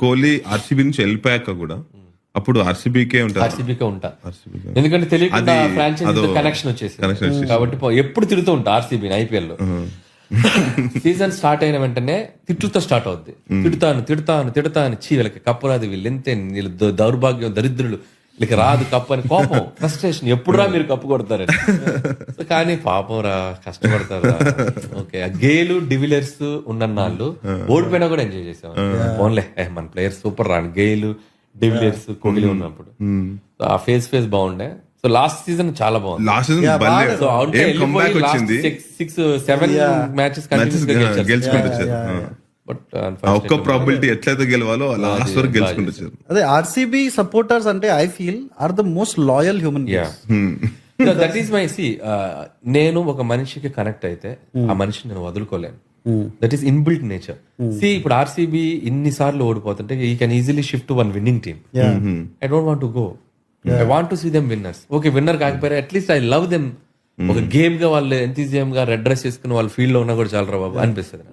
Kohli RCB నుంచి వెళ్ళిపోయాక కూడా అప్పుడు ఆర్సీబీకే ఉంటారు. ఆర్సీబీకే ఉంటా, ఎందుకంటే తెలియకుండా ఫ్రాంచైజీ కనెక్షన్ వచ్చేసి కాబట్టి ఎప్పుడు తిడుతూ ఉంటా ఆర్సీబీని ఐపీఎల్ లో. సీజన్ స్టార్ట్ అయిన వెంటనే తిట్లతో స్టార్ట్ అవుద్ది. తిడతాను చీ వీళ్ళకి కప్పు రాదు, వీళ్ళు ఎంతే వీళ్ళు దౌర్భాగ్యం దరిద్రులు, వీళ్ళకి రాదు కప్పు అని కోపం, ఫ్రస్ట్రేషన్, ఎప్పుడు రా మీరు కప్పు కొడతారని. కానీ పాపం రా కష్టపడతారు. ఓకే, గేలు డివిలియర్స్ ఉన్నన్నాళ్ళు ఓడిపోయినా కూడా ఎంజాయ్ చేసాం. ఓన్లే మన ప్లేయర్స్ సూపర్ రా, గేలు డివిలియర్స్ కోహ్లీ ఉన్నప్పుడు ఆ ఫేస్ బాగుండే. సో లాస్ట్ సీజన్ చాలా బాగుంది. లాస్ట్ సీజన్ సో అవుట్ వచ్చింది, 6-7 మ్యాచెస్ గెలుచుకుంటూ వచ్చారు. బట్ ఒక్క ప్రాబిలిటీ ఎట్లయితే గెలవాలో లాస్ట్ వరకు గెలుచుకుంటూ వచ్చారు. అదే ఆర్సీబీ సపోర్టర్స్ అంటే I feel are the most loyal human beings. That is my నేను ఒక మనిషికి కనెక్ట్ అయితే ఆ మనిషిని నేను వదులుకోలేను. That is inbuilt nature. ఇప్పుడు ఆర్సీబీ ఇన్నిసార్లు ఓడిపోతుంటే he can easily shift to one winning team. I don't want to go, I want to see them winners. Okay, winner కాకపోయారు, అట్లీస్ట్ ఐ లవ్ దెమ్. ఒక గేమ్ గా వాళ్ళు ఎంతీజియం గా red dress చేసుకుని వాళ్ళు ఫీల్డ్ లో ఉన్నా కూడా చాలా రా బాబు అనిపిస్తుంది.